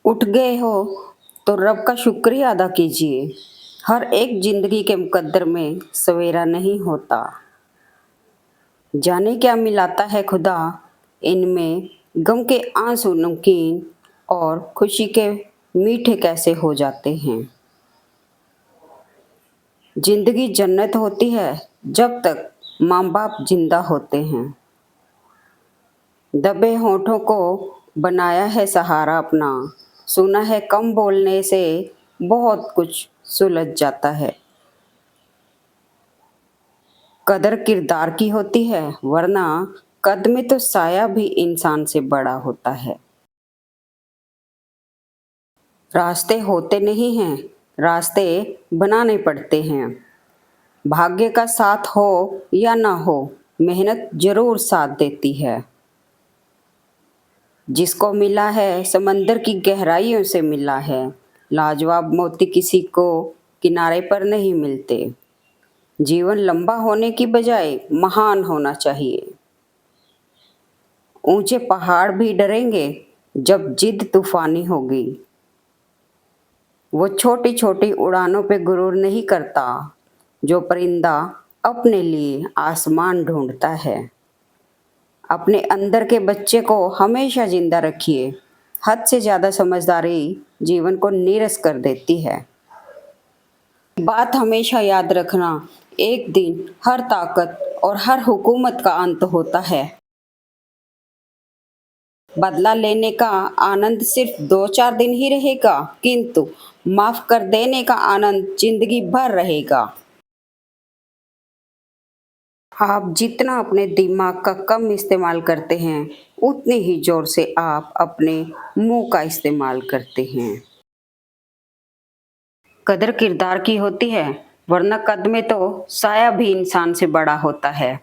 उठ गए हो तो रब का शुक्रिया अदा कीजिए। हर एक जिंदगी के मुकद्दर में सवेरा नहीं होता। जाने क्या मिलाता है खुदा इनमें, गम के आंसू नमकीन और खुशी के मीठे कैसे हो जाते हैं। जिंदगी जन्नत होती है जब तक माँ बाप जिंदा होते हैं। दबे होठों को बनाया है सहारा अपना, सुना है कम बोलने से बहुत कुछ सुलझ जाता है। कदर किरदार की होती है, वरना कद में तो साया भी इंसान से बड़ा होता है। रास्ते होते नहीं हैं, रास्ते बनाने पड़ते हैं। भाग्य का साथ हो या ना हो, मेहनत जरूर साथ देती है। जिसको मिला है समंदर की गहराइयों से मिला है, लाजवाब मोती किसी को किनारे पर नहीं मिलते। जीवन लंबा होने की बजाय महान होना चाहिए। ऊंचे पहाड़ भी डरेंगे जब जिद तूफानी होगी। वो छोटी छोटी उड़ानों पे गुरूर नहीं करता, जो परिंदा अपने लिए आसमान ढूंढता है। अपने अंदर के बच्चे को हमेशा जिंदा रखिए। हद से ज़्यादा समझदारी जीवन को नीरस कर देती है। बात हमेशा याद रखना, एक दिन हर ताकत और हर हुकूमत का अंत होता है। बदला लेने का आनंद सिर्फ 2-4 दिन ही रहेगा, किंतु माफ कर देने का आनंद जिंदगी भर रहेगा। आप जितना अपने दिमाग का कम इस्तेमाल करते हैं, उतने ही जोर से आप अपने मुंह का इस्तेमाल करते हैं। कदर किरदार की होती है, वरना कद में तो साया भी इंसान से बड़ा होता है।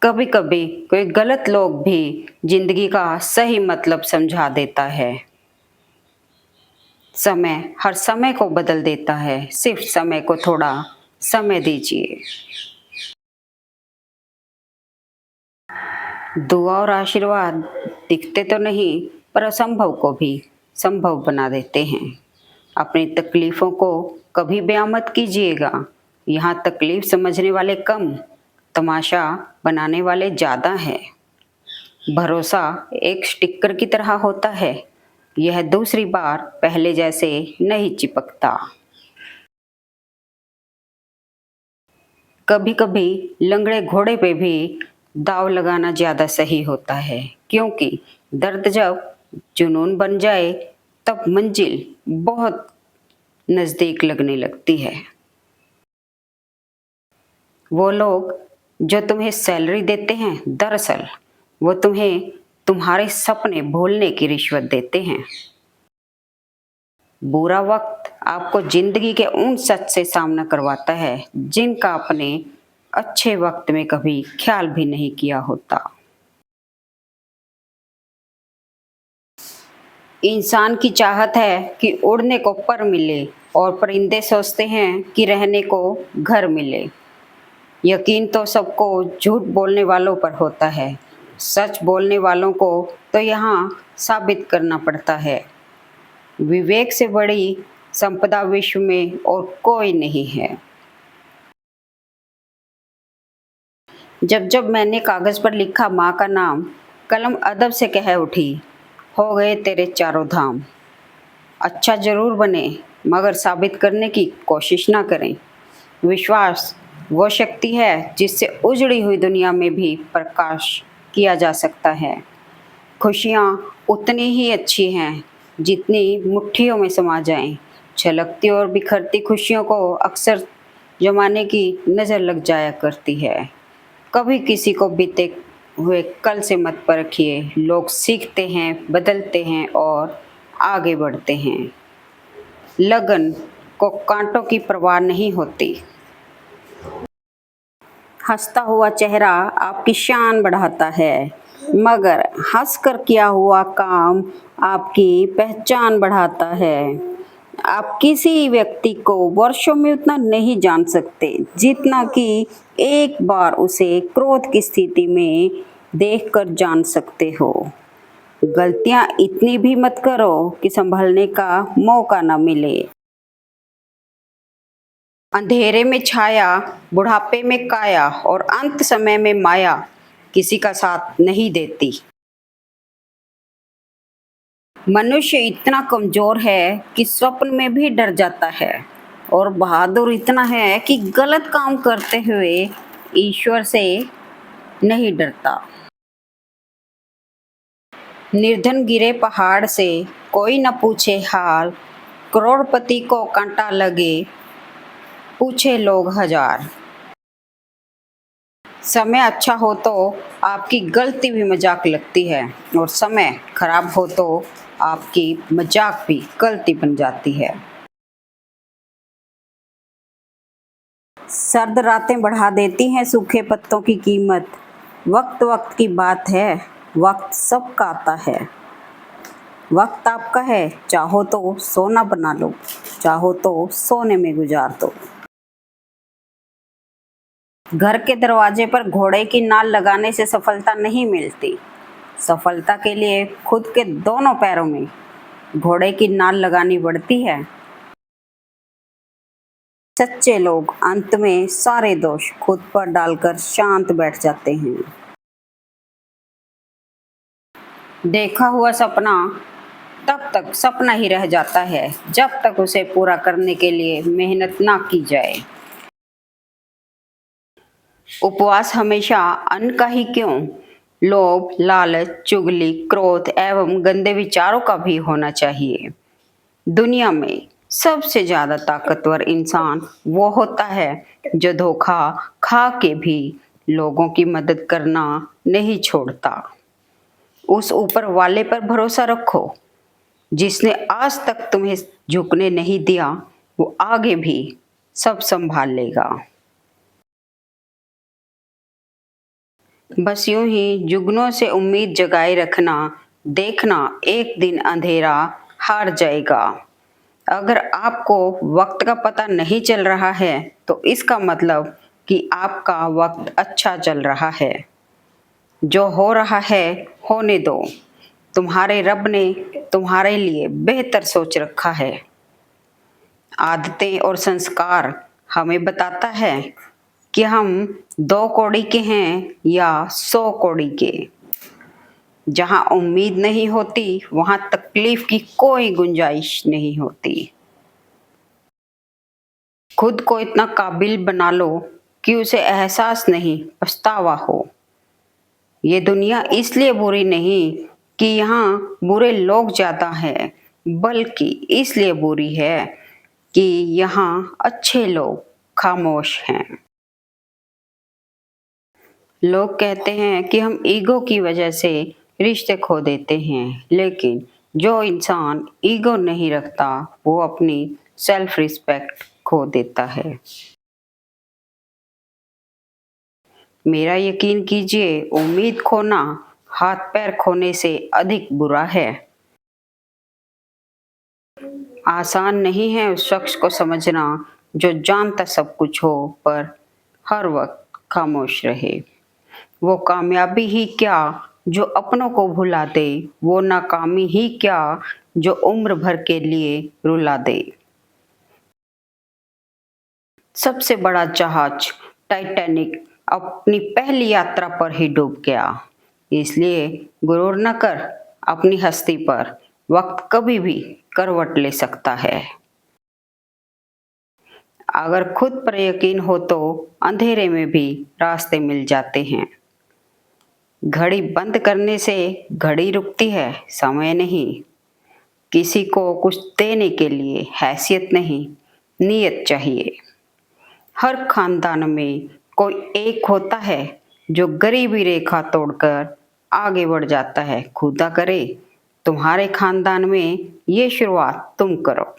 कभी कभी कोई गलत लोग भी जिंदगी का सही मतलब समझा देता है। समय हर समय को बदल देता है, सिर्फ समय को थोड़ा समय दीजिए। दुआ और आशीर्वाद दिखते तो नहीं, पर असंभव को भी संभव बना देते हैं। अपनी तकलीफ़ों को कभी बयां मत कीजिएगा। यहाँ तकलीफ़ समझने वाले कम, तमाशा बनाने वाले ज़्यादा हैं। भरोसा एक स्टिकर की तरह होता है, यह दूसरी बार पहले जैसे नहीं चिपकता। कभी कभी लंगड़े घोड़े पे भी दाव लगाना ज़्यादा सही होता है, क्योंकि दर्द जब जुनून बन जाए तब मंजिल बहुत नज़दीक लगने लगती है। वो लोग जो तुम्हें सैलरी देते हैं, दरअसल वो तुम्हें तुम्हारे सपने भूलने की रिश्वत देते हैं। बुरा वक्त आपको जिंदगी के उन सच से सामना करवाता है जिनका अपने अच्छे वक्त में कभी ख्याल भी नहीं किया होता। इंसान की चाहत है कि उड़ने को पर मिले, और परिंदे सोचते हैं कि रहने को घर मिले। यकीन तो सबको झूठ बोलने वालों पर होता है, सच बोलने वालों को तो यहाँ साबित करना पड़ता है। विवेक से बड़ी संपदा विश्व में और कोई नहीं है। जब जब मैंने कागज़ पर लिखा माँ का नाम, कलम अदब से कह उठी, हो गए तेरे चारों धाम। अच्छा जरूर बने, मगर साबित करने की कोशिश ना करें। विश्वास वो शक्ति है जिससे उजड़ी हुई दुनिया में भी प्रकाश किया जा सकता है। खुशियाँ उतनी ही अच्छी हैं जितनी मुट्ठियों में समा जाएं। छलकती और बिखरती खुशियों को अक्सर जमाने की नज़र लग जाया करती है। कभी किसी को बीते हुए कल से मत परखिए। लोग सीखते हैं, बदलते हैं और आगे बढ़ते हैं। लगन को कांटों की परवाह नहीं होती। हंसता हुआ चेहरा आपकी शान बढ़ाता है, मगर हंसकर किया हुआ काम आपकी पहचान बढ़ाता है। आप किसी व्यक्ति को वर्षों में उतना नहीं जान सकते जितना कि एक बार उसे क्रोध की स्थिति में देखकर जान सकते हो। गलतियां इतनी भी मत करो कि संभलने का मौका न मिले। अंधेरे में छाया, बुढ़ापे में काया और अंत समय में माया किसी का साथ नहीं देती। मनुष्य इतना कमजोर है कि स्वप्न में भी डर जाता है और बहादुर इतना है कि गलत काम करते हुए ईश्वर से नहीं डरता। निर्धन गिरे पहाड़ से, कोई न पूछे हाल, करोड़पति को कांटा लगे, पूछे लोग हजार। समय अच्छा हो तो आपकी गलती भी मजाक लगती है और समय खराब हो तो आपकी मजाक भी गलती बन जाती है। सर्द रातें बढ़ा देती हैं सूखे पत्तों की कीमत। वक्त वक्त की बात है, वक्त सबका आता है। वक्त आपका है, चाहो तो सोना बना लो, चाहो तो सोने में गुजार दो। घर के दरवाजे पर घोड़े की नाल लगाने से सफलता नहीं मिलती। सफलता के लिए खुद के दोनों पैरों में घोड़े की नाल लगानी पड़ती है। सच्चे लोग अंत में सारे दोष खुद पर डालकर शांत बैठ जाते हैं। देखा हुआ सपना तब तक सपना ही रह जाता है जब तक उसे पूरा करने के लिए मेहनत ना की जाए। उपवास हमेशा अन्न का ही क्यों, लोभ, लालच, चुगली, क्रोध एवं गंदे विचारों का भी होना चाहिए। दुनिया में सबसे ज्यादा ताकतवर इंसान वो होता है जो धोखा खा के भी लोगों की मदद करना नहीं छोड़ता। उस ऊपर वाले पर भरोसा रखो, जिसने आज तक तुम्हें झुकने नहीं दिया वो आगे भी सब संभाल लेगा। बस यूं ही जुगनों से उम्मीद जगाए रखना, देखना एक दिन अंधेरा हार जाएगा। अगर आपको वक्त का पता नहीं चल रहा है तो इसका मतलब कि आपका वक्त अच्छा चल रहा है। जो हो रहा है होने दो, तुम्हारे रब ने तुम्हारे लिए बेहतर सोच रखा है। आदतें और संस्कार हमें बताता है कि हम 2 कौड़ी के हैं या 100 कौड़ी के। जहां उम्मीद नहीं होती वहां तकलीफ की कोई गुंजाइश नहीं होती। खुद को इतना काबिल बना लो कि उसे एहसास नहीं पछतावा हो। ये दुनिया इसलिए बुरी नहीं कि यहाँ बुरे लोग ज्यादा हैं, बल्कि इसलिए बुरी है कि यहाँ अच्छे लोग खामोश हैं। लोग कहते हैं कि हम ईगो की वजह से रिश्ते खो देते हैं, लेकिन जो इंसान ईगो नहीं रखता वो अपनी सेल्फ रिस्पेक्ट खो देता है। मेरा यकीन कीजिए, उम्मीद खोना हाथ पैर खोने से अधिक बुरा है। आसान नहीं है उस शख्स को समझना जो जानता सब कुछ हो पर हर वक्त खामोश रहे। वो कामयाबी ही क्या जो अपनों को भुला दे, वो नाकामी ही क्या जो उम्र भर के लिए रुला दे। सबसे बड़ा जहाज टाइटैनिक अपनी पहली यात्रा पर ही डूब गया। इसलिए गुरूर न कर अपनी हस्ती पर, वक्त कभी भी करवट ले सकता है। अगर खुद पर यकीन हो तो अंधेरे में भी रास्ते मिल जाते हैं। घड़ी बंद करने से घड़ी रुकती है, समय नहीं। किसी को कुछ देने के लिए हैसियत नहीं, नीयत चाहिए। हर खानदान में कोई एक होता है जो गरीबी रेखा तोड़कर आगे बढ़ जाता है। खुदा करे तुम्हारे खानदान में ये शुरुआत तुम करो।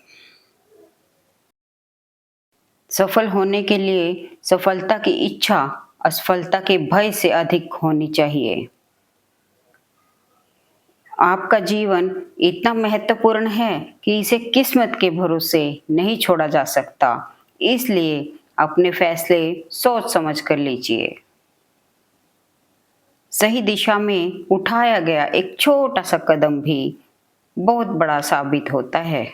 सफल होने के लिए सफलता की इच्छा असफलता के भय से अधिक होनी चाहिए। आपका जीवन इतना महत्वपूर्ण है कि इसे किस्मत के भरोसे नहीं छोड़ा जा सकता। इसलिए अपने फैसले सोच समझ कर लीजिए। सही दिशा में उठाया गया एक छोटा सा कदम भी बहुत बड़ा साबित होता है।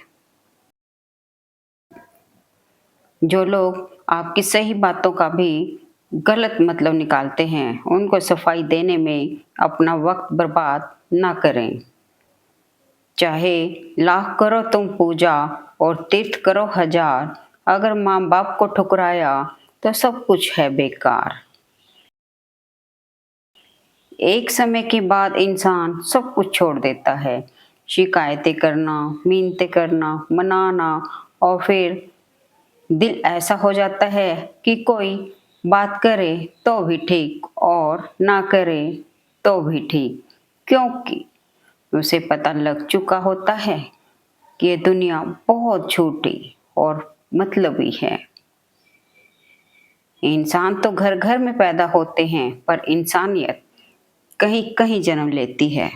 जो लोग आपकी सही बातों का भी गलत मतलब निकालते हैं, उनको सफाई देने में अपना वक्त बर्बाद ना करें। चाहे लाख करो तुम पूजा और तीर्थ करो हजार, अगर माँ बाप को ठुकराया तो सब कुछ है बेकार। एक समय के बाद इंसान सब कुछ छोड़ देता है, शिकायतें करना, मिन्नतें करना, मनाना, और फिर दिल ऐसा हो जाता है कि कोई बात करे तो भी ठीक और ना करे तो भी ठीक, क्योंकि उसे पता लग चुका होता है कि ये दुनिया बहुत छोटी और मतलबी है। इंसान तो घर घर में पैदा होते हैं, पर इंसानियत कहीं कहीं जन्म लेती है।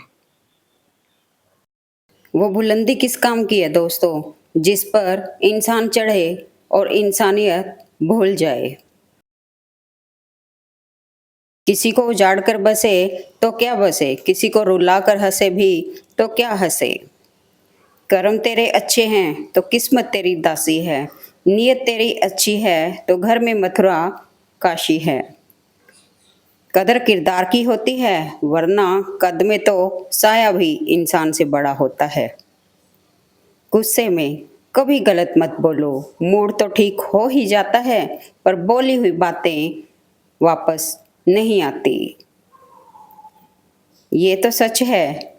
वो बुलंदी किस काम की है दोस्तों, जिस पर इंसान चढ़े और इंसानियत भूल जाए। किसी को उजाड़ कर बसे तो क्या बसे, किसी को रुला कर हंसे भी तो क्या हंसे। कर्म तेरे अच्छे हैं तो किस्मत तेरी दासी है, नीयत तेरी अच्छी है तो घर में मथुरा काशी है। कदर किरदार की होती है, वरना कद में तो साया भी इंसान से बड़ा होता है। गुस्से में कभी गलत मत बोलो, मूड तो ठीक हो ही जाता है, पर बोली हुई बातें वापस नहीं आती। ये तो सच है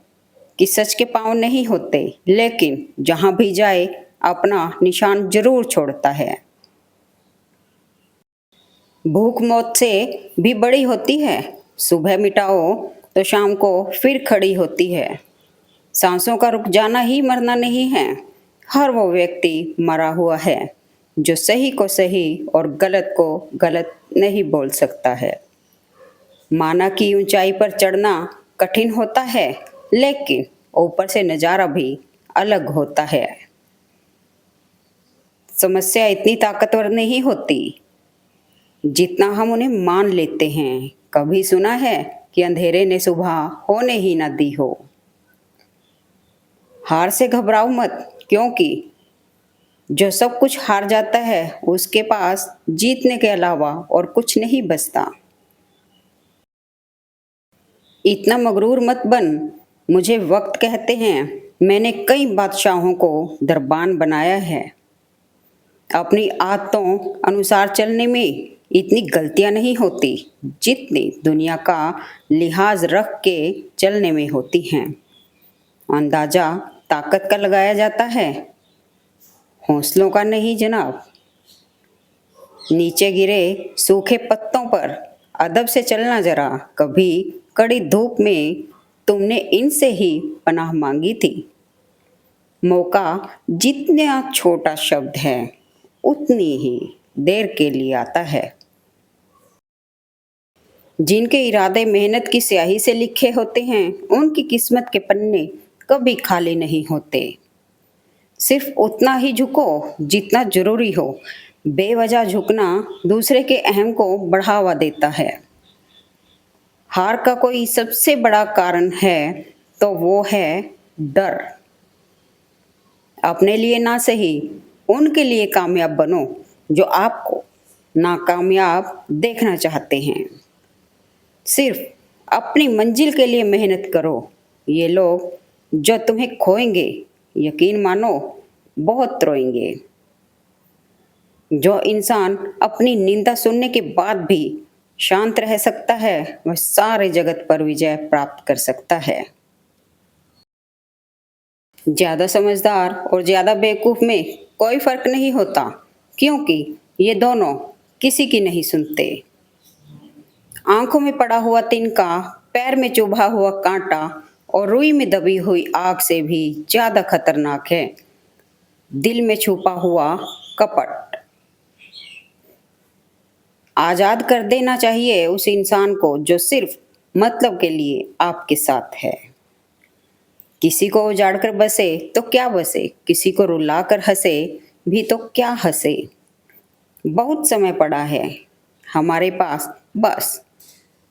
कि सच के पाँव नहीं होते, लेकिन जहाँ भी जाए अपना निशान जरूर छोड़ता है। भूख मौत से भी बड़ी होती है, सुबह मिटाओ तो शाम को फिर खड़ी होती है। सांसों का रुक जाना ही मरना नहीं है, हर वो व्यक्ति मरा हुआ है जो सही को सही और गलत को गलत नहीं बोल सकता है। माना कि ऊंचाई पर चढ़ना कठिन होता है, लेकिन ऊपर से नज़ारा भी अलग होता है। समस्या इतनी ताकतवर नहीं होती जितना हम उन्हें मान लेते हैं। कभी सुना है कि अंधेरे ने सुबह होने ही न दी हो। हार से घबराओ मत, क्योंकि जो सब कुछ हार जाता है उसके पास जीतने के अलावा और कुछ नहीं बचता। इतना मगरूर मत बन, मुझे वक्त कहते हैं। मैंने कई बादशाहों को दरबान बनाया है। अपनी आदतों अनुसार चलने में इतनी गलतियां नहीं होती जितनी दुनिया का लिहाज रख के चलने में होती हैं। अंदाजा ताकत का लगाया जाता है, हौसलों का नहीं जनाब। नीचे गिरे सूखे पत्तों पर अदब से चलना जरा, कभी कड़ी धूप में तुमने इनसे ही पनाह मांगी थी। मौका जितना छोटा शब्द है उतनी ही देर के लिए आता है। जिनके इरादे मेहनत की स्याही से लिखे होते हैं, उनकी किस्मत के पन्ने कभी खाली नहीं होते। सिर्फ उतना ही झुको जितना जरूरी हो, बेवजह झुकना दूसरे के अहम को बढ़ावा देता है। हार का कोई सबसे बड़ा कारण है तो वो है डर। अपने लिए ना सही, उनके लिए कामयाब बनो जो आपको नाकामयाब देखना चाहते हैं। सिर्फ अपनी मंजिल के लिए मेहनत करो। ये लोग जो तुम्हें खोएंगे, यकीन मानो बहुत रोएंगे। जो इंसान अपनी निंदा सुनने के बाद भी शांत रह सकता है, वह सारे जगत पर विजय प्राप्त कर सकता है। ज्यादा समझदार और ज्यादा बेवकूफ में कोई फर्क नहीं होता, क्योंकि ये दोनों किसी की नहीं सुनते। आंखों में पड़ा हुआ तिनका, पैर में चुभा हुआ कांटा और रुई में दबी हुई आग से भी ज्यादा खतरनाक है दिल में छुपा हुआ कपट। आजाद कर देना चाहिए उस इंसान को जो सिर्फ मतलब के लिए आपके साथ है। किसी को उजाड़ कर बसे तो क्या बसे, किसी को रुला कर हंसे भी तो क्या हंसे। बहुत समय पड़ा है हमारे पास, बस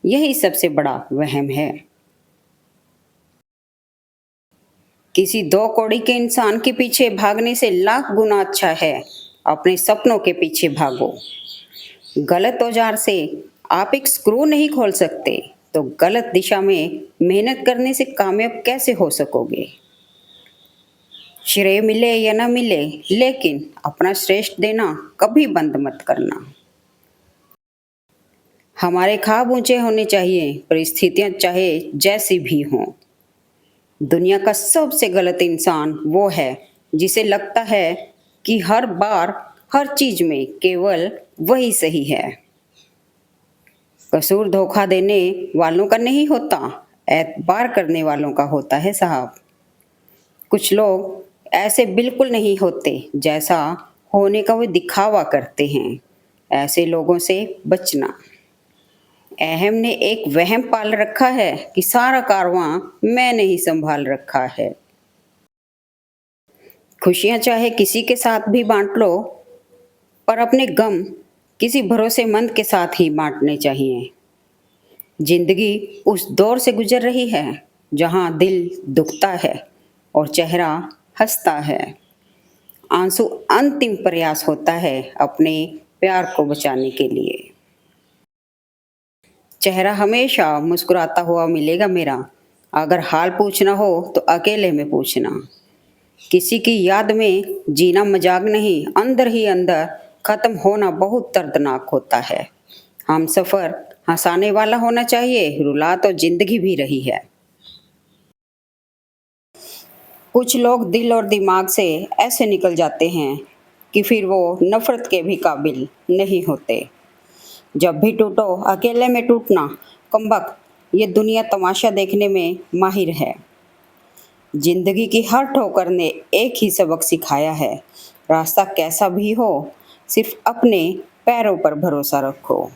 यही सबसे बड़ा वहम है। किसी दो कौड़ी के इंसान के पीछे भागने से लाख गुना अच्छा है अपने सपनों के पीछे भागो। गलत औजार से आप एक स्क्रू नहीं खोल सकते, तो गलत दिशा में मेहनत करने से कामयाब कैसे हो सकोगे। श्रेय मिले या न मिले, लेकिन अपना श्रेष्ठ देना कभी बंद मत करना। हमारे ख्वाब ऊंचे होने चाहिए, परिस्थितियां चाहे जैसी भी हों। दुनिया का सबसे गलत इंसान वो है जिसे लगता है कि हर बार हर चीज में केवल वही सही है। कसूर धोखा देने वालों का नहीं होता, एतबार करने वालों का होता है साहब। कुछ लोग ऐसे बिल्कुल नहीं होते जैसा होने का वो दिखावा करते हैं। ऐसे लोगों से बचना। अहम ने एक वहम पाल रखा है कि सारा कारवां मैंने ही संभाल रखा है। खुशियां चाहे किसी के साथ भी बांट लो, पर अपने गम किसी भरोसेमंद के साथ ही बांटने चाहिए। जिंदगी उस दौर से गुजर रही है जहां दिल दुखता है और चेहरा हंसता है। आंसू अंतिम प्रयास होता है अपने प्यार को बचाने के लिए। चेहरा हमेशा मुस्कुराता हुआ मिलेगा मेरा। अगर हाल पूछना हो तो अकेले में पूछना। किसी की याद में जीना मजाक नहीं, अंदर ही अंदर खत्म होना बहुत दर्दनाक होता है। हम सफर हंसाने वाला होना चाहिए, रुला तो जिंदगी भी रही है। कुछ लोग दिल और दिमाग से ऐसे निकल जाते हैं कि फिर वो नफरत के भी काबिल नहीं होते। जब भी टूटो अकेले में टूटना, कमबख्त, ये दुनिया तमाशा देखने में माहिर है। जिंदगी की हर ठोकर ने एक ही सबक सिखाया है, रास्ता कैसा भी हो सिर्फ अपने पैरों पर भरोसा रखो।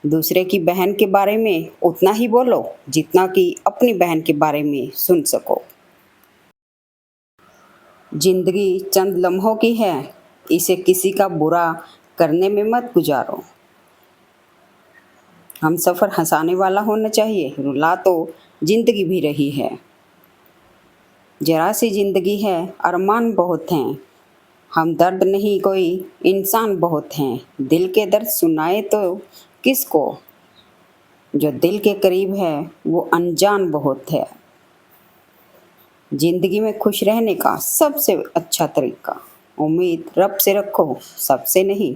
दूसरे की बहन के बारे में उतना ही बोलो जितना कि अपनी बहन के बारे में सुन सको। जिंदगी चंद लम्हों की है, इसे किसी का बुरा करने में मत गुजारो। हम सफ़र हंसाने वाला होना चाहिए, रुला तो जिंदगी भी रही है। जरा सी जिंदगी है, अरमान बहुत हैं। हम दर्द नहीं कोई इंसान बहुत हैं। दिल के दर्द सुनाए तो किसको, जो दिल के करीब है वो अनजान बहुत है। जिंदगी में खुश रहने का सबसे अच्छा तरीका, उम्मीद रब से रखो, सबसे नहीं।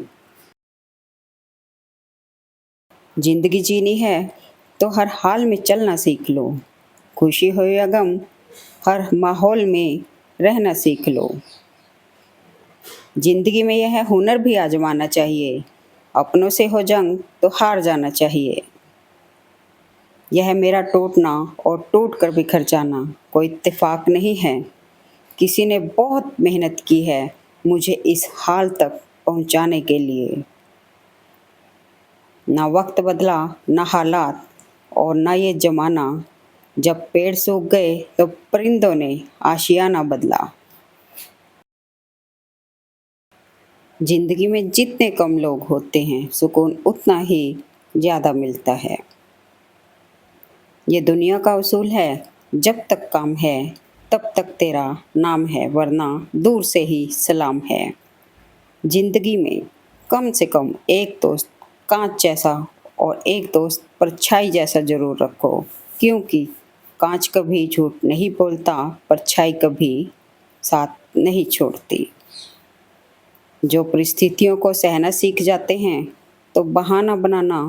जिंदगी जीनी है तो हर हाल में चलना सीख लो। खुशी हो या गम, हर माहौल में रहना सीख लो। जिंदगी में यह हुनर भी आजमाना चाहिए, अपनों से हो जंग तो हार जाना चाहिए। यह मेरा टूटना और टूट कर बिखर जाना कोई इत्तेफाक नहीं है। किसी ने बहुत मेहनत की है मुझे इस हाल तक पहुंचाने के लिए। ना वक्त बदला, ना हालात, और ना ये ज़माना। जब पेड़ सूख गए तो परिंदों ने आशियाना बदला। जिंदगी में जितने कम लोग होते हैं, सुकून उतना ही ज़्यादा मिलता है। ये दुनिया का उसूल है, जब तक काम है तब तक तेरा नाम है, वरना दूर से ही सलाम है। जिंदगी में कम से कम एक दोस्त कांच जैसा और एक दोस्त परछाई जैसा जरूर रखो, क्योंकि कांच कभी झूठ नहीं बोलता, परछाई कभी साथ नहीं छोड़ती। जो परिस्थितियों को सहना सीख जाते हैं तो बहाना बनाना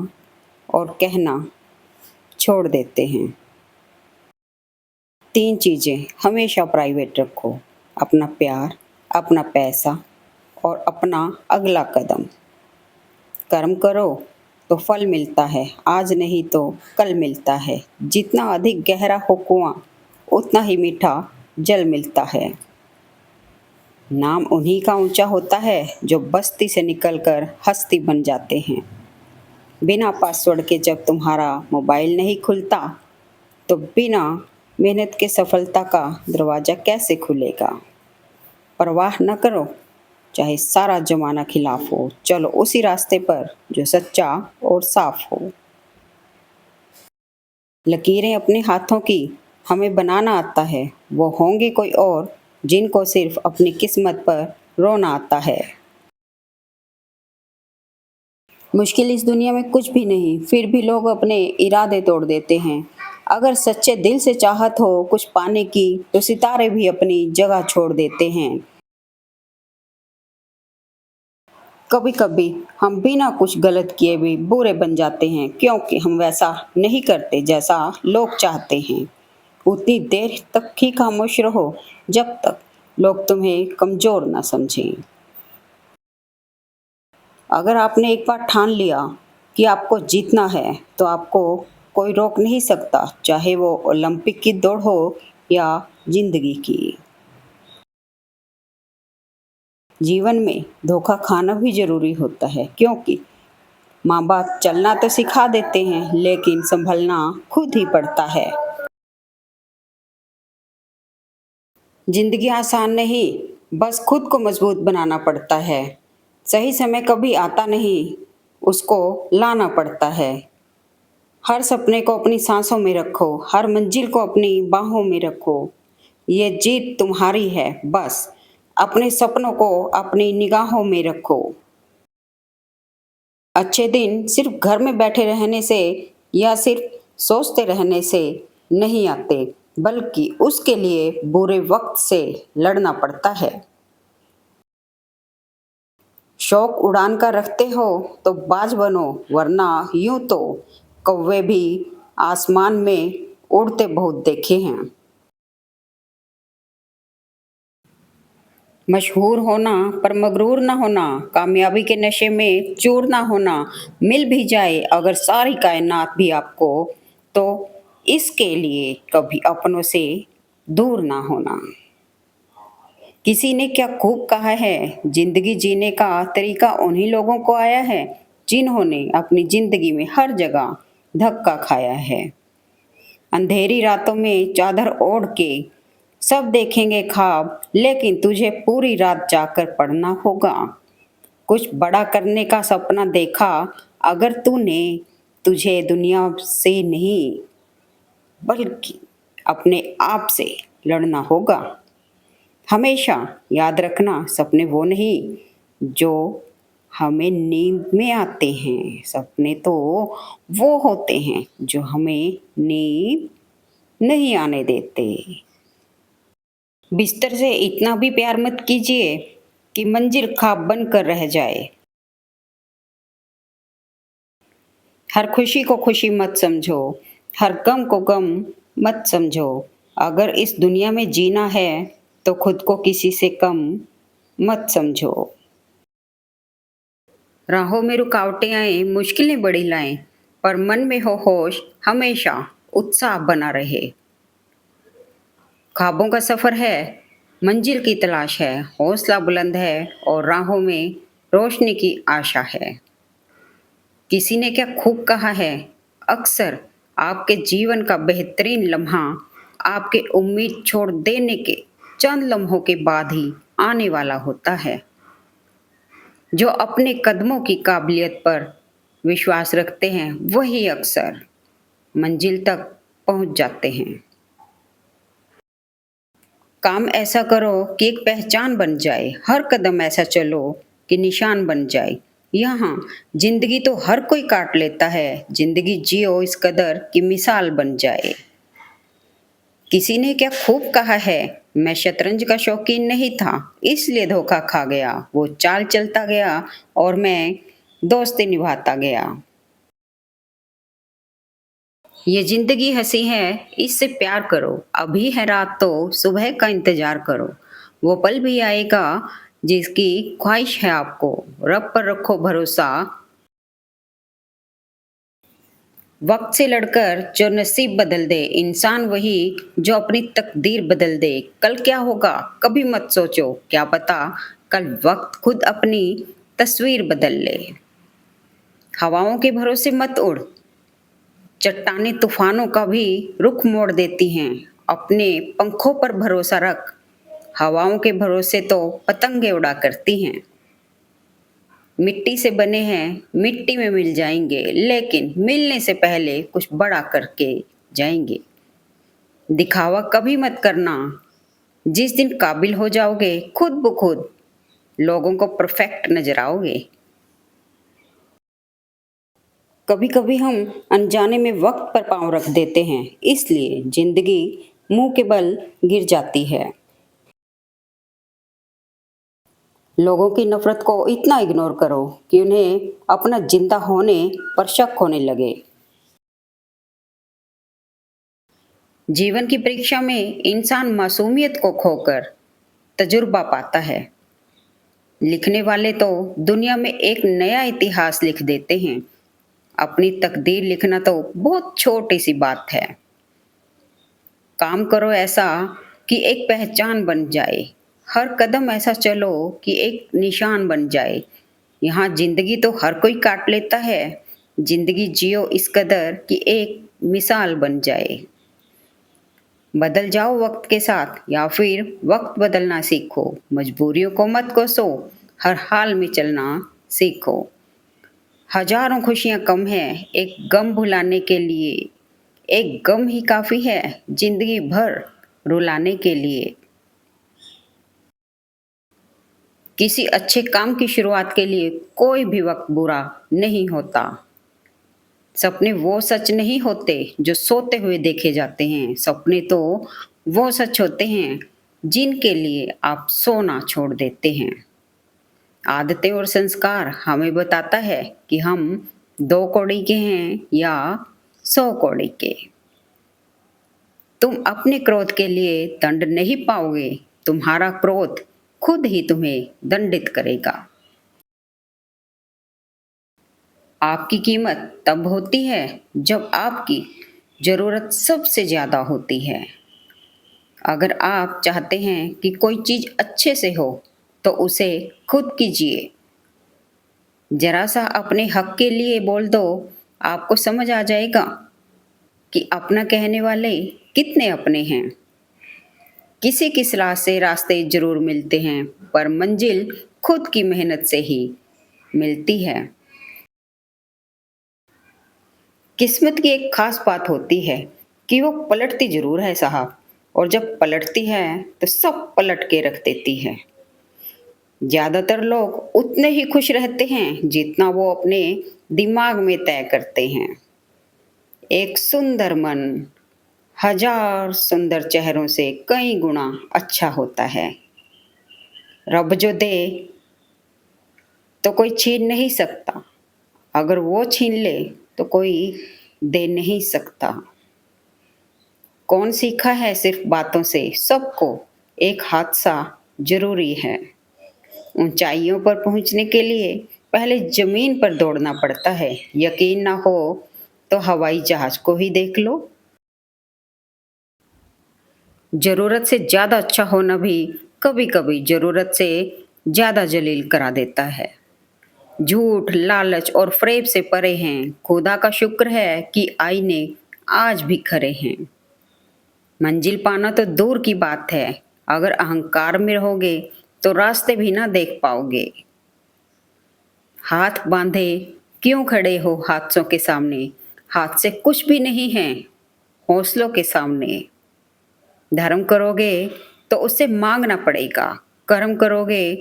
और कहना छोड़ देते हैं। 3 चीज़ें हमेशा प्राइवेट रखो, अपना प्यार, अपना पैसा और अपना अगला कदम। कर्म करो तो फल मिलता है, आज नहीं तो कल मिलता है। जितना अधिक गहरा हो कुआं, उतना ही मीठा जल मिलता है। नाम उन्हीं का ऊंचा होता है जो बस्ती से निकलकर हस्ती बन जाते हैं। बिना पासवर्ड के जब तुम्हारा मोबाइल नहीं खुलता, तो बिना मेहनत के सफलता का दरवाज़ा कैसे खुलेगा। परवाह न करो, चाहे सारा जमाना खिलाफ हो, चलो उसी रास्ते पर जो सच्चा और साफ हो। लकीरें अपने हाथों की हमें बनाना आता है, वो होंगे कोई और जिनको सिर्फ अपनी किस्मत पर रोना आता है। मुश्किल इस दुनिया में कुछ भी नहीं, फिर भी लोग अपने इरादे तोड़ देते हैं। अगर सच्चे दिल से चाहत हो कुछ पाने की, तो सितारे भी अपनी जगह छोड़ देते हैं। कभी कभी हम बिना कुछ गलत किए भी बुरे बन जाते हैं, क्योंकि हम वैसा नहीं करते जैसा लोग चाहते हैं। उतनी देर तक ही खामोश रहो जब तक लोग तुम्हें कमजोर ना समझें। अगर आपने एक बार ठान लिया कि आपको जीतना है, तो आपको कोई रोक नहीं सकता, चाहे वो ओलंपिक की दौड़ हो या जिंदगी की। जीवन में धोखा खाना भी जरूरी होता है, क्योंकि माँ बाप चलना तो सिखा देते हैं, लेकिन संभलना खुद ही पड़ता है। जिंदगी आसान नहीं, बस खुद को मजबूत बनाना पड़ता है। सही समय कभी आता नहीं, उसको लाना पड़ता है। हर सपने को अपनी सांसों में रखो, हर मंजिल को अपनी बाहों में रखो। ये जीत तुम्हारी है, बस अपने सपनों को अपनी निगाहों में रखो। अच्छे दिन सिर्फ घर में बैठे रहने से या सिर्फ सोचते रहने से नहीं आते, बल्कि उसके लिए बुरे वक्त से लड़ना पड़ता है। शौक उड़ान का रखते हो तो बाज बनो, वरना यूं तो कौवे भी आसमान में उड़ते बहुत देखे हैं। मशहूर होना पर मगरूर ना होना, कामयाबी के नशे में चूर ना होना। मिल भी जाए अगर सारी कायनात भी आपको, तो इसके लिए कभी अपनों से दूर ना होना। किसी ने क्या खूब कहा है, जिंदगी जीने का तरीका उन्हीं लोगों को आया है जिन्होंने अपनी जिंदगी में हर जगह धक्का खाया है। अंधेरी रातों में चादर ओढ़ के सब देखेंगे ख्वाब, लेकिन तुझे पूरी रात जाकर पढ़ना होगा। कुछ बड़ा करने का सपना देखा अगर तूने, तुझे दुनिया से नहीं बल्कि अपने आप से लड़ना होगा। हमेशा याद रखना, सपने वो नहीं जो हमें नींद में आते हैं, सपने तो वो होते हैं जो हमें नींद नहीं आने देते। बिस्तर से इतना भी प्यार मत कीजिए कि मंजिल ख्वाब बनकर रह जाए। हर खुशी को खुशी मत समझो, हर गम को गम मत समझो। अगर इस दुनिया में जीना है तो खुद को किसी से कम मत समझो। राहों में रुकावटें आए, मुश्किलें बड़ी लाएं, पर मन में हो होश, हमेशा उत्साह बना रहे। ख्वाबों का सफर है, मंजिल की तलाश है, हौसला बुलंद है और राहों में रोशनी की आशा है। किसी ने क्या खूब कहा है, अक्सर आपके जीवन का बेहतरीन लम्हा आपके उम्मीद छोड़ देने के चंद लम्हों के बाद ही आने वाला होता है। जो अपने कदमों की काबिलियत पर विश्वास रखते हैं, वही अक्सर मंजिल तक पहुंच जाते हैं। काम ऐसा करो कि एक पहचान बन जाए, हर कदम ऐसा चलो कि निशान बन जाए। यहाँ जिंदगी तो हर कोई काट लेता है, जिंदगी जियो इस कदर कि मिसाल बन जाए। किसी ने क्या खूब कहा है, मैं शतरंज का शौकीन नहीं था इसलिए धोखा खा गया। वो चाल चलता गया और मैं दोस्ती निभाता गया। ये जिंदगी हंसी है, इससे प्यार करो। अभी है रात तो सुबह का इंतजार करो। वो पल भी आएगा जिसकी ख्वाहिश है आपको। रब पर रखो भरोसा, वक्त से लड़कर जो नसीब बदल दे। इंसान वही जो अपनी तकदीर बदल दे। कल क्या होगा कभी मत सोचो, क्या पता कल वक्त खुद अपनी तस्वीर बदल ले। हवाओं के भरोसे मत उड़, चट्टानें तूफानों का भी रुख मोड़ देती हैं। अपने पंखों पर भरोसा रख, हवाओं के भरोसे तो पतंगे उड़ा करती हैं। मिट्टी से बने हैं, मिट्टी में मिल जाएंगे, लेकिन मिलने से पहले कुछ बड़ा करके जाएंगे। दिखावा कभी मत करना। जिस दिन काबिल हो जाओगे खुद ब खुद लोगों को परफेक्ट नजर आओगे। कभी कभी हम अनजाने में वक्त पर पांव रख देते हैं, इसलिए जिंदगी मुंह के बल गिर जाती है। लोगों की नफरत को इतना इग्नोर करो कि उन्हें अपना जिंदा होने पर शक होने लगे। जीवन की परीक्षा में इंसान मासूमियत को खोकर तजुर्बा पाता है। लिखने वाले तो दुनिया में एक नया इतिहास लिख देते हैं। अपनी तकदीर लिखना तो बहुत छोटी सी बात है। काम करो ऐसा कि एक पहचान बन जाए। हर कदम ऐसा चलो कि एक निशान बन जाए। यहाँ जिंदगी तो हर कोई काट लेता है। जिंदगी जियो इस कदर कि एक मिसाल बन जाए। बदल जाओ वक्त के साथ या फिर वक्त बदलना सीखो। मजबूरियों को मत कोसो, हर हाल में चलना सीखो। हजारों खुशियां कम है एक गम भुलाने के लिए। एक गम ही काफी है जिंदगी भर रुलाने के लिए। किसी अच्छे काम की शुरुआत के लिए कोई भी वक्त बुरा नहीं होता। सपने वो सच नहीं होते जो सोते हुए देखे जाते हैं। सपने तो वो सच होते हैं जिनके लिए आप सोना छोड़ देते हैं। आदतें और संस्कार हमें बताता है कि हम 2 कौड़ी के हैं या 100 कौड़ी के। तुम अपने क्रोध के लिए दंड नहीं पाओगे। तुम्हारा क्रोध खुद ही तुम्हें दंडित करेगा। आपकी कीमत तब होती है जब आपकी जरूरत सबसे ज्यादा होती है। अगर आप चाहते हैं कि कोई चीज अच्छे से हो तो उसे खुद कीजिए। जरा सा अपने हक के लिए बोल दो, आपको समझ आ जाएगा कि अपना कहने वाले कितने अपने हैं। किसी की सलाह से रास्ते जरूर मिलते हैं, पर मंजिल खुद की मेहनत से ही मिलती है। किस्मत की एक खास बात होती है कि वो पलटती जरूर है साहब, और जब पलटती है तो सब पलट के रख देती है। ज्यादातर लोग उतने ही खुश रहते हैं जितना वो अपने दिमाग में तय करते हैं। एक सुंदर मन हजार सुंदर चेहरों से कई गुना अच्छा होता है। रब जो दे तो कोई छीन नहीं सकता, अगर वो छीन ले तो कोई दे नहीं सकता। कौन सीखा है सिर्फ बातों से, सबको एक हादसा जरूरी है। ऊंचाइयों पर पहुंचने के लिए पहले जमीन पर दौड़ना पड़ता है। यकीन ना हो तो हवाई जहाज को ही देख लो। जरूरत से ज्यादा अच्छा होना भी कभी कभी जरूरत से ज्यादा जलील करा देता है। झूठ, लालच और फ्रेब से परे हैं। खुदा का शुक्र है कि आईने आज भी खरे हैं। मंजिल पाना तो दूर की बात है, अगर अहंकार में रहोगे तो रास्ते भी ना देख पाओगे। हाथ बांधे क्यों खड़े हो हादसों के सामने? हाथ से कुछ भी नहीं है हौसलों के सामने। धर्म करोगे तो उसे मांगना पड़ेगा, कर्म करोगे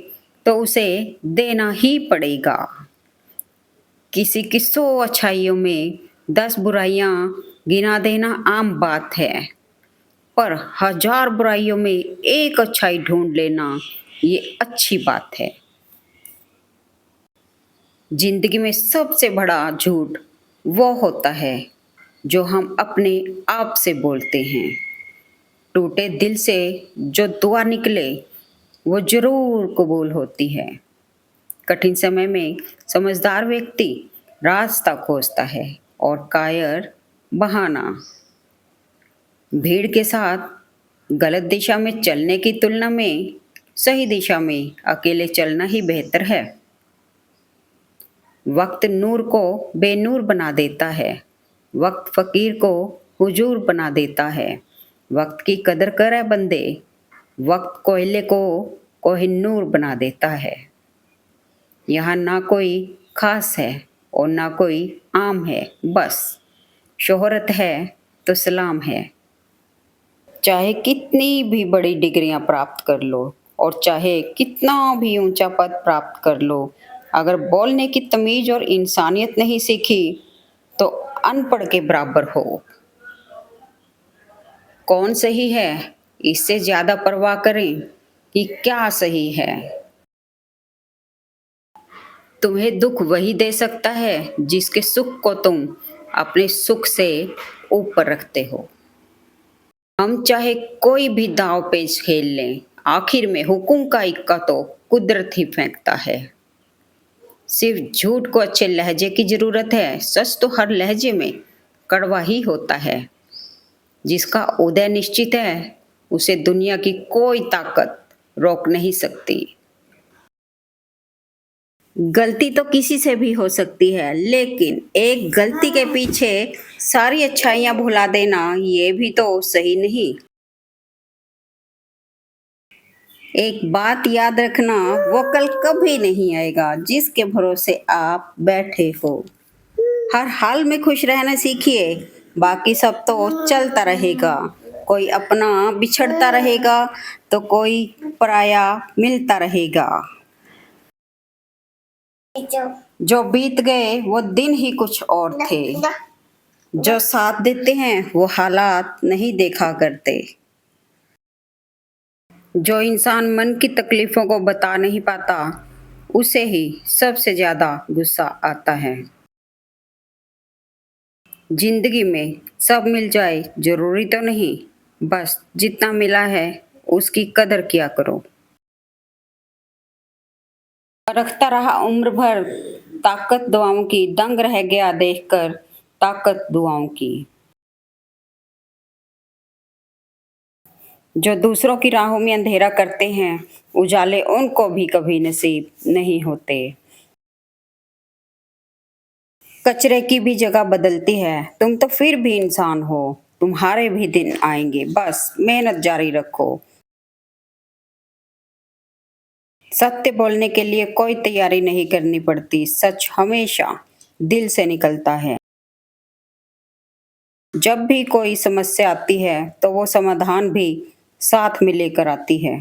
तो उसे देना ही पड़ेगा। किसी की 100 अच्छाइयों में 10 बुराइयां गिना देना आम बात है, पर 1000 बुराइयों में एक अच्छाई ढूंढ लेना ये अच्छी बात है। जिंदगी में सबसे बड़ा झूठ वो होता है जो हम अपने आप से बोलते हैं। टूटे दिल से जो दुआ निकले वो जरूर कबूल होती है। कठिन समय में समझदार व्यक्ति रास्ता खोजता है और कायर बहाना। भीड़ के साथ गलत दिशा में चलने की तुलना में सही दिशा में अकेले चलना ही बेहतर है। वक्त नूर को बेनूर बना देता है। वक्त फकीर को हुजूर बना देता है। वक्त की कदर करे बंदे, वक्त कोयले को कोहिनूर बना देता है। यहाँ ना कोई खास है और ना कोई आम है, बस शोहरत है तो सलाम है। चाहे कितनी भी बड़ी डिग्रियां प्राप्त कर लो और चाहे कितना भी ऊंचा पद प्राप्त कर लो, अगर बोलने की तमीज और इंसानियत नहीं सीखी तो अनपढ़ के बराबर हो। कौन सही है, इससे ज्यादा परवाह करें कि क्या सही है। तुम्हें दुख वही दे सकता है जिसके सुख को तुम अपने सुख से ऊपर रखते हो। हम चाहे कोई भी दांव पेच खेल लें, आखिर में हुक्म का इक्का तो कुदरत ही फेंकता है। सिर्फ झूठ को अच्छे लहजे की जरूरत है, सच तो हर लहजे में कड़वा ही होता है। जिसका उदय निश्चित है उसे दुनिया की कोई ताकत रोक नहीं सकती। गलती तो किसी से भी हो सकती है, लेकिन एक गलती के पीछे सारी अच्छाइयां भुला देना ये भी तो सही नहीं। एक बात याद रखना, वो कल कभी नहीं आएगा जिसके भरोसे आप बैठे हो। हर हाल में खुश रहना सीखिए, बाकी सब तो चलता रहेगा। कोई अपना बिछड़ता रहेगा तो कोई पराया मिलता रहेगा। जो बीत गए वो दिन ही कुछ और थे, जो साथ देते हैं वो हालात नहीं देखा करते। जो इंसान मन की तकलीफों को बता नहीं पाता उसे ही सबसे ज्यादा गुस्सा आता है। जिंदगी में सब मिल जाए जरूरी तो नहीं, बस जितना मिला है उसकी कदर किया करो। रखता रहा उम्र भर ताकत दुआओं की, दंग रह गया देखकर ताकत दुआओं की। जो दूसरों की राहों में अंधेरा करते हैं, उजाले उनको भी कभी नसीब नहीं होते। कचरे की भी जगह बदलती है, तुम तो फिर भी इंसान हो। तुम्हारे भी दिन आएंगे, बस मेहनत जारी रखो। सत्य बोलने के लिए कोई तैयारी नहीं करनी पड़ती, सच हमेशा दिल से निकलता है। जब भी कोई समस्या आती है तो वो समाधान भी साथ में लेकर आती है।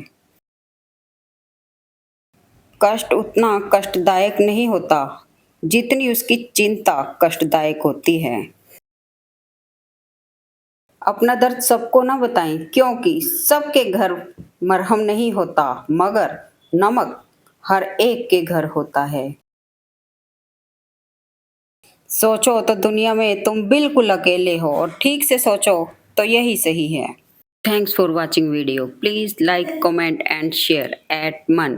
कष्ट उतना कष्टदायक नहीं होता जितनी उसकी चिंता कष्टदायक होती है। अपना दर्द सबको ना बताएं, क्योंकि सबके घर मरहम नहीं होता, मगर नमक हर एक के घर होता है। सोचो तो दुनिया में तुम बिल्कुल अकेले हो, और ठीक से सोचो तो यही सही है। Thanks for watching video. Please like, comment and share at मन।